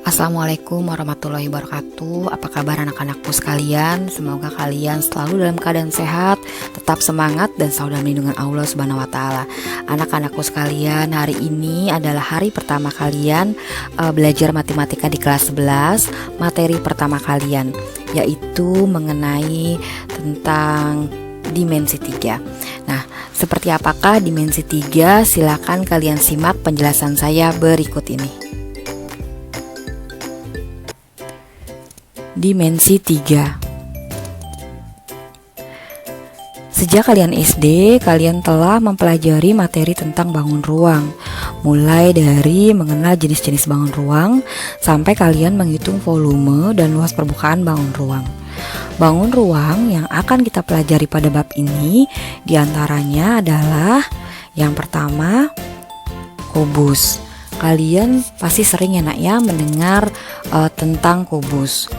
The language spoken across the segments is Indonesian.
Assalamualaikum warahmatullahi wabarakatuh. Apa kabar anak-anakku sekalian? Semoga kalian selalu dalam keadaan sehat, tetap semangat dan selalu dalam lindungan Allah Subhanahu wa taala. Anak-anakku sekalian, hari ini adalah hari pertama kalian belajar matematika di kelas 11. Materi pertama kalian yaitu mengenai tentang dimensi 3. Nah, seperti apakah dimensi 3? Silakan kalian simak penjelasan saya berikut ini. Dimensi 3. Sejak kalian SD, kalian telah mempelajari materi tentang bangun ruang, mulai dari mengenal jenis-jenis bangun ruang sampai kalian menghitung volume dan luas permukaan bangun ruang. Bangun ruang yang akan kita pelajari pada bab ini diantaranya adalah yang pertama, kubus. Kalian pasti sering ya nak ya mendengar tentang kubus.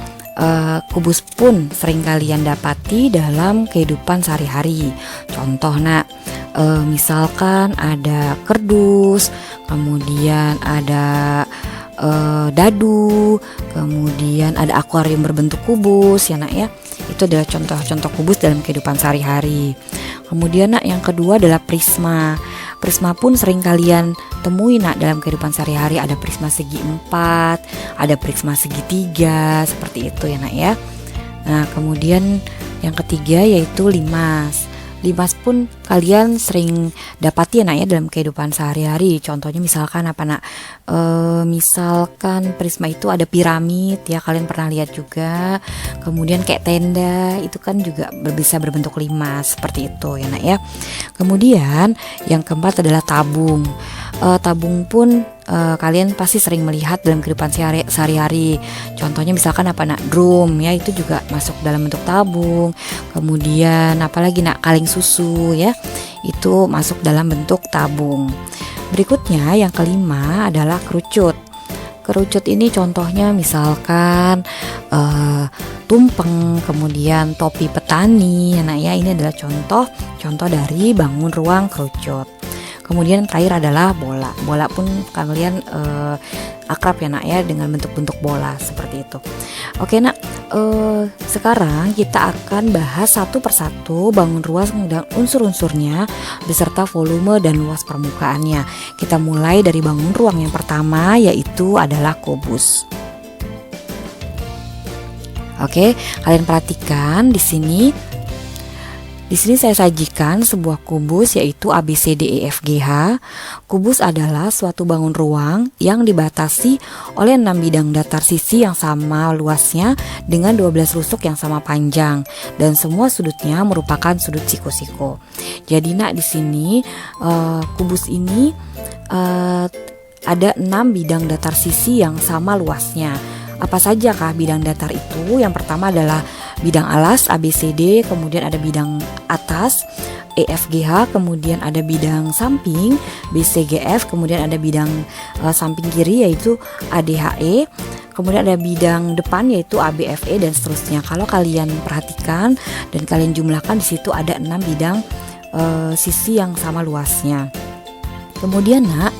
Kubus pun sering kalian dapati dalam kehidupan sehari-hari. Contoh nak, misalkan ada kerdus, kemudian ada dadu, kemudian ada akuarium berbentuk kubus ya nak ya. Itu adalah contoh-contoh kubus dalam kehidupan sehari-hari. Kemudian nak, yang kedua adalah prisma. Prisma pun sering kalian temui nak dalam kehidupan sehari-hari. Ada prisma segi 4, ada prisma segi 3, seperti itu ya nak ya. Nah, kemudian yang ketiga yaitu limas. Limas pun kalian sering dapati ya nak ya dalam kehidupan sehari-hari. Contohnya misalkan apa nak? Misalkan prisma itu ada piramid ya, kalian pernah lihat juga. Kemudian kayak tenda itu kan juga bisa berbentuk limas, seperti itu ya nak ya. Kemudian yang keempat adalah tabung. Tabung pun kalian pasti sering melihat dalam kehidupan sehari-hari. Contohnya misalkan apa nak? Drum ya, itu juga masuk dalam bentuk tabung. Kemudian apalagi nak? Kaleng susu ya, itu masuk dalam bentuk tabung. Berikutnya yang kelima adalah kerucut. Kerucut ini contohnya misalkan tumpeng, kemudian topi petani ya nak ya. Ini adalah contoh dari bangun ruang kerucut. Kemudian terakhir adalah bola. Bola pun kalian akrab ya nak ya dengan bentuk-bentuk bola seperti itu. Oke nak, sekarang kita akan bahas satu persatu bangun ruang dan unsur-unsurnya beserta volume dan luas permukaannya. Kita mulai dari bangun ruang yang pertama yaitu adalah kubus. Oke, kalian perhatikan di sini. Di sini saya sajikan sebuah kubus yaitu ABCDEFGH. Kubus adalah suatu bangun ruang yang dibatasi oleh 6 bidang datar sisi yang sama luasnya dengan 12 rusuk yang sama panjang, dan semua sudutnya merupakan sudut siku-siku. Jadi nak, di sini kubus ini ada 6 bidang datar sisi yang sama luasnya. Apa saja kah bidang datar itu? Yang pertama adalah bidang alas ABCD, kemudian ada bidang atas EFGH, kemudian ada bidang samping BCGF, kemudian ada bidang samping kiri yaitu ADHE, kemudian ada bidang depan yaitu ABFE, dan seterusnya. Kalau kalian perhatikan dan kalian jumlahkan, di situ ada 6 bidang sisi yang sama luasnya. Kemudian nak,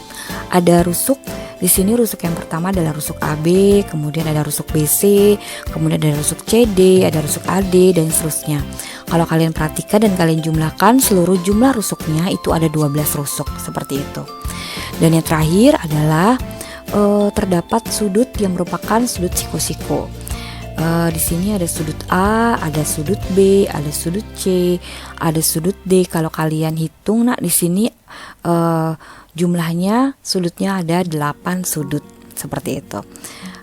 ada rusuk. Di sini rusuk yang pertama adalah rusuk AB, kemudian ada rusuk BC, kemudian ada rusuk CD, ada rusuk AD, dan seterusnya. Kalau kalian perhatikan dan kalian jumlahkan, seluruh jumlah rusuknya itu ada 12 rusuk, seperti itu. Dan yang terakhir adalah terdapat sudut yang merupakan sudut siku-siku. Di sini ada sudut A, ada sudut B, ada sudut C, ada sudut D. Kalau kalian hitung nak, di sini jumlahnya sudutnya ada 8 sudut, seperti itu.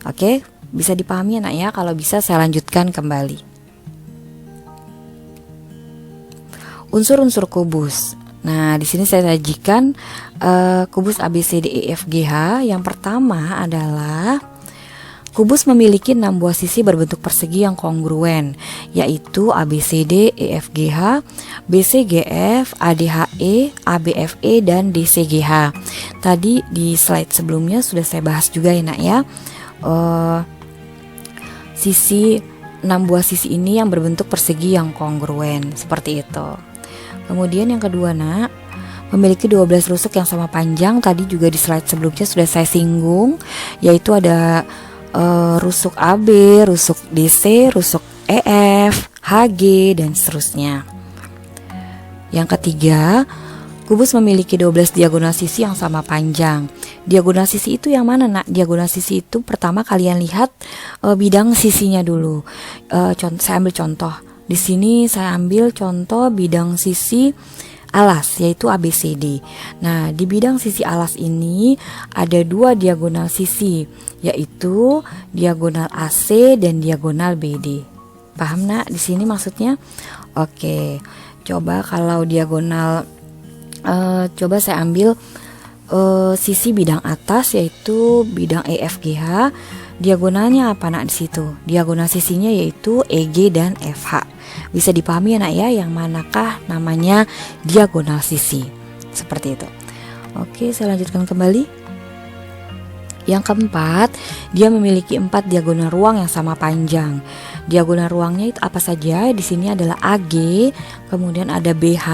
Oke, bisa dipahami ya nak ya? Kalau bisa saya lanjutkan kembali. Unsur-unsur kubus. Nah, di sini saya sajikan kubus ABCDEFGH. Yang pertama adalah kubus memiliki 6 buah sisi berbentuk persegi yang kongruen, yaitu ABCD, EFGH, BCGF, ADHE, ABFE, dan DCGH. Tadi di slide sebelumnya sudah saya bahas juga ya nak ya. Sisi 6 buah sisi ini yang berbentuk persegi yang kongruen, seperti itu. Kemudian yang kedua nak, memiliki 12 rusuk yang sama panjang. Tadi juga di slide sebelumnya sudah saya singgung, yaitu ada rusuk AB, rusuk DC, rusuk EF, HG, dan seterusnya. Yang ketiga, kubus memiliki 12 diagonal sisi yang sama panjang. Diagonal sisi itu yang mana, Nak? Diagonal sisi itu pertama kalian lihat bidang sisinya dulu. Saya ambil contoh. Di sini saya ambil contoh bidang sisi alas, yaitu ABCD. Nah, di bidang sisi alas ini ada 2 diagonal sisi, yaitu diagonal AC dan diagonal BD. Paham, Nak? Di sini maksudnya? Oke. Coba kalau diagonal coba saya ambil sisi bidang atas, yaitu bidang EFGH. Diagonalnya apa, Nak, di situ? Diagonal sisinya yaitu EG dan FH. Bisa dipahami ya, Nak, ya, yang manakah namanya diagonal sisi. Seperti itu. Oke, saya lanjutkan kembali. Yang keempat, dia memiliki 4 diagonal ruang yang sama panjang. Diagonal ruangnya itu apa saja? Di sini adalah AG, kemudian ada BH,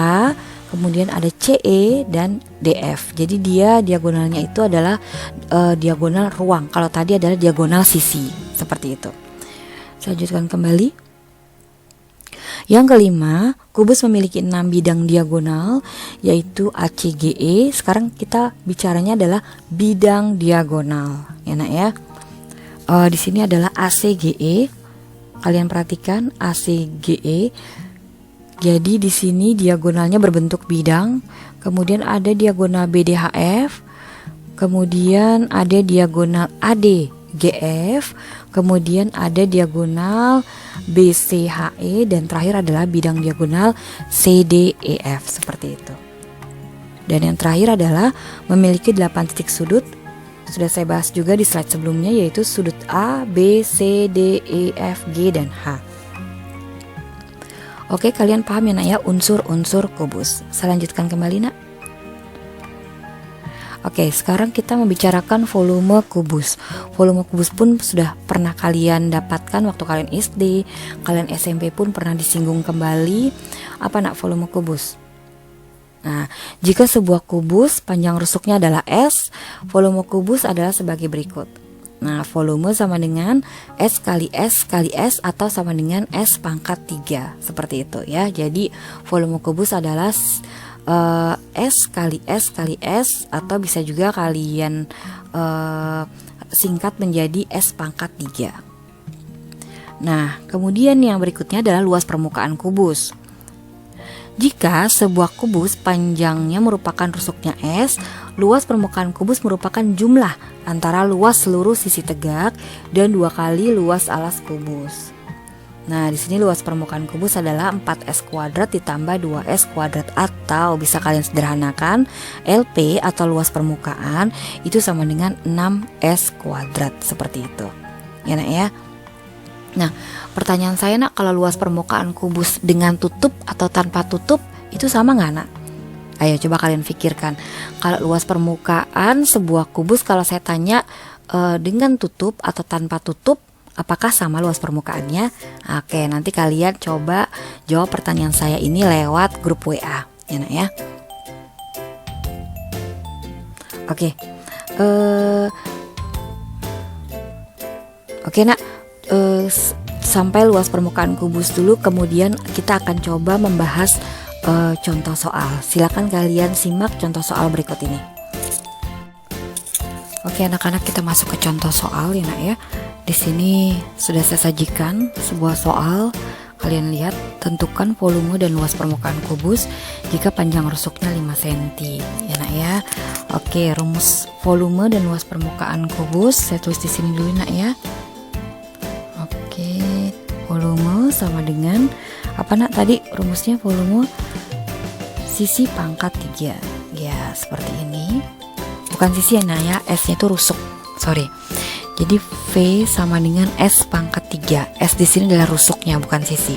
kemudian ada CE dan DF. Jadi dia diagonalnya itu adalah diagonal ruang. Kalau tadi adalah diagonal sisi, seperti itu. Saya lanjutkan kembali. Yang kelima, kubus memiliki 6 bidang diagonal, yaitu ACGE. Sekarang kita bicaranya adalah bidang diagonal, ya, Nak, ya. Di sini adalah ACGE. Kalian perhatikan ACGE. Jadi di sini diagonalnya berbentuk bidang, kemudian ada diagonal BDHF, kemudian ada diagonal ADGF, kemudian ada diagonal BCHE, dan terakhir adalah bidang diagonal CDEF, seperti itu. Dan yang terakhir adalah memiliki 8 titik sudut. Sudah saya bahas juga di slide sebelumnya, yaitu sudut A, B, C, D, E, F, G, dan H. Oke, kalian paham ya, Nak, ya, unsur-unsur kubus. Saya lanjutkan kembali, Nak. Oke, sekarang kita membicarakan volume kubus. Volume kubus pun sudah pernah kalian dapatkan waktu kalian SD, kalian SMP pun pernah disinggung kembali. Apa, Nak, volume kubus? Nah, jika sebuah kubus panjang rusuknya adalah S, volume kubus adalah sebagai berikut. Nah, volume sama dengan S kali S kali S atau sama dengan S pangkat 3, seperti itu ya. Jadi volume kubus adalah S kali S kali S, atau bisa juga kalian singkat menjadi S pangkat 3. Nah, kemudian yang berikutnya adalah luas permukaan kubus. Jika sebuah kubus panjangnya merupakan rusuknya S, luas permukaan kubus merupakan jumlah antara luas seluruh sisi tegak dan 2 kali luas alas kubus. Nah, di sini luas permukaan kubus adalah 4S kuadrat ditambah 2S kuadrat, atau bisa kalian sederhanakan LP atau luas permukaan itu sama dengan 6S kuadrat, seperti itu. Ya, Nak, ya. Nah, pertanyaan saya, Nak, kalau luas permukaan kubus dengan tutup atau tanpa tutup itu sama nggak, Nak? Ayo coba kalian pikirkan. Kalau luas permukaan sebuah kubus, kalau saya tanya dengan tutup atau tanpa tutup, apakah sama luas permukaannya? Oke, nanti kalian coba jawab pertanyaan saya ini lewat grup WA, ya, Nak, ya. Oke, Nak. Sampai luas permukaan kubus dulu, kemudian kita akan coba membahas contoh soal. Silakan kalian simak contoh soal berikut ini. Oke, anak-anak, kita masuk ke contoh soal, ya, Nak, ya. Di sini sudah saya sajikan sebuah soal. Kalian lihat, tentukan volume dan luas permukaan kubus jika panjang rusuknya 5 cm, ya, Nak, ya. Oke, rumus volume dan luas permukaan kubus saya tulis di sini dulu, Nak, ya. Volume sama dengan apa, Nak, tadi rumusnya? Volume sisi pangkat 3. Ya, seperti ini. Bukan sisi, ya, Nak, ya. S-nya itu rusuk. Sorry. Jadi V sama dengan S pangkat 3. S di sini adalah rusuknya, bukan sisi.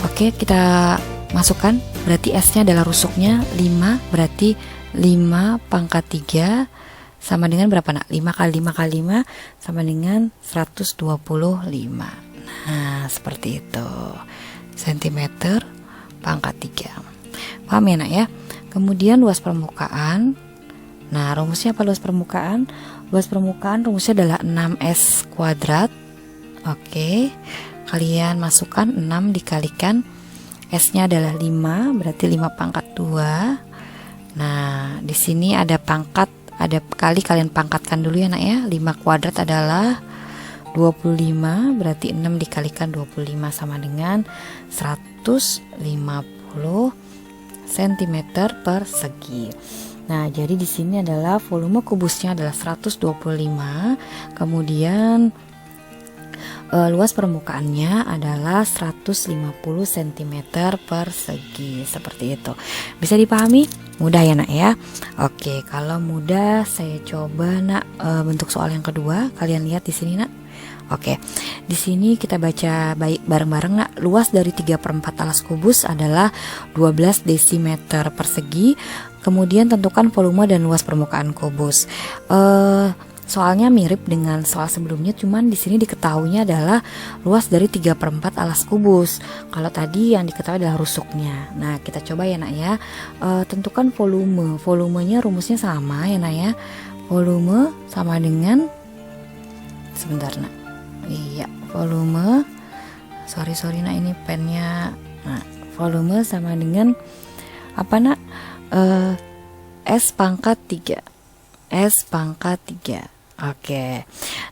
Oke, kita masukkan. Berarti S-nya adalah rusuknya 5, berarti 5 pangkat 3 sama dengan berapa, Nak? 5 kali 5 kali 5 sama dengan 125. Nah, seperti itu. Sentimeter pangkat 3. Paham ya, Nak, ya? Kemudian luas permukaan. Nah, rumusnya apa luas permukaan? Luas permukaan rumusnya adalah 6S kuadrat. Oke, kalian masukkan 6 dikalikan S-nya adalah 5, berarti 5 pangkat 2. Nah, di sini ada pangkat, ada kali, kalian pangkatkan dulu ya nak ya. 5 kuadrat adalah 25, berarti 6 dikalikan 25 sama dengan 150 cm persegi. Nah, jadi di sini adalah volume kubusnya adalah 125, kemudian luas permukaannya adalah 150 cm persegi, seperti itu. Bisa dipahami? Mudah ya nak ya. Oke, kalau mudah saya coba nak bentuk soal yang kedua. Kalian lihat di sini nak. Oke, di sini kita baca baik bareng-bareng nak. Luas dari 3/4 alas kubus adalah 12 desimeter persegi. Kemudian tentukan volume dan luas permukaan kubus. Soalnya mirip dengan soal sebelumnya, cuman di sini diketahuinya adalah luas dari 3/4 alas kubus. Kalau tadi yang diketahui adalah rusuknya. Nah, kita coba ya nak ya. Tentukan volume. Volumenya rumusnya sama ya nak ya. Volume sama dengan, sebentar nak. Iya, volume. Sorry nak, ini pennya. Nah, volume sama dengan apa nak? S pangkat 3. S pangkat 3. Oke.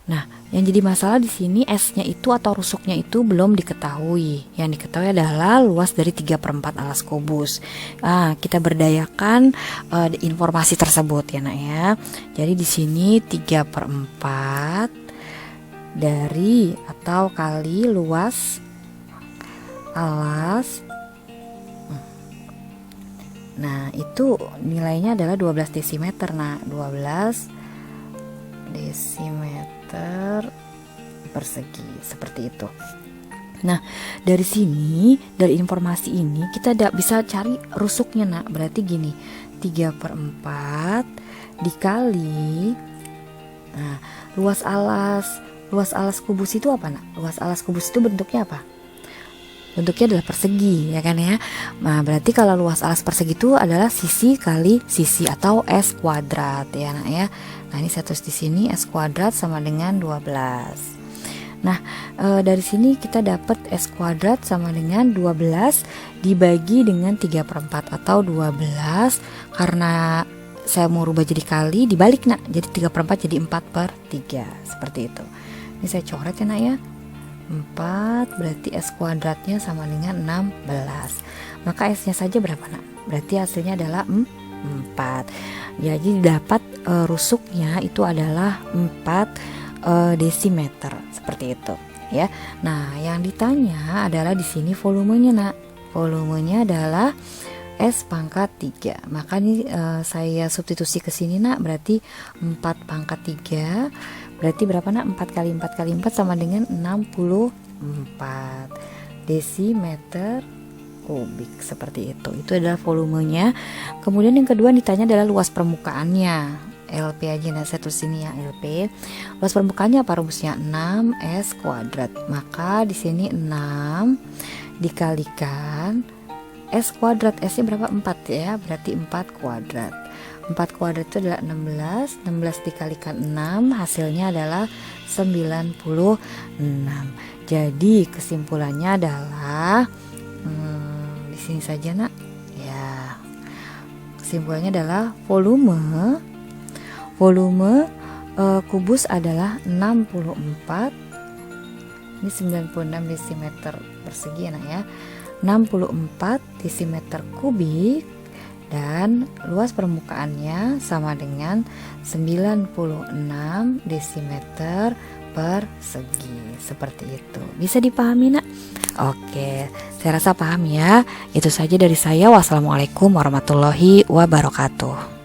Nah, yang jadi masalah di sini S-nya itu atau rusuknya itu belum diketahui. Yang diketahui adalah luas dari 3/4 alas kubus. Kita berdayakan informasi tersebut ya nak ya. Jadi di sini 3/4 dari atau kali luas alas. Nah, itu nilainya adalah 12 desimeter. Nah, 12 desimeter persegi, seperti itu. Nah, dari sini, dari informasi ini kita bisa cari rusuknya nak. Berarti gini, 3/4 dikali, nah, luas alas kubus itu apa nak? Luas alas kubus itu bentuknya apa? Bentuknya adalah persegi ya kan ya. Nah, berarti kalau luas alas persegi itu adalah sisi kali sisi atau S kuadrat ya nak ya. Nah, ini saya tulis di sini S kuadrat sama dengan 12. Nah, dari sini kita dapat S kuadrat sama dengan 12 dibagi dengan 3/4 atau 12, karena saya mau rubah jadi kali, dibalik nak, jadi 3/4 jadi 4/3, seperti itu. Ini saya coret ya nak ya. 4 berarti S kuadratnya sama dengan 16. Maka S nya saja berapa nak? Berarti hasilnya adalah 4. Jadi dapat rusuknya itu adalah 4 desimeter, seperti itu ya. Nah, yang ditanya adalah di sini volumenya nak. Volumenya adalah S pangkat 3. Maka ini saya substitusi ke sini nak, berarti 4 pangkat 3. Berarti berapa nak? 4 kali 4 kali 4 sama dengan 64 desimeter kubik, seperti itu. Itu adalah volumenya. Kemudian yang kedua ditanya adalah luas permukaannya. LP aja, nah saya tulis sini ya LP. Luas permukaannya apa rumusnya? 6S kuadrat. Maka di sini 6 dikalikan S kuadrat. S nya berapa? 4 ya. Berarti 4 kuadrat. 4 kuadrat itu adalah 16. 16 dikalikan 6 hasilnya adalah 96. Jadi kesimpulannya adalah di sini saja nak ya. Kesimpulannya adalah volume kubus adalah 64. Ini 96 desimeter persegi ya nak ya. 64 desimeter kubik. Dan luas permukaannya sama dengan 96 desimeter persegi, seperti itu. Bisa dipahami nak? Oke, saya rasa paham ya. Itu saja dari saya. Wassalamualaikum warahmatullahi wabarakatuh.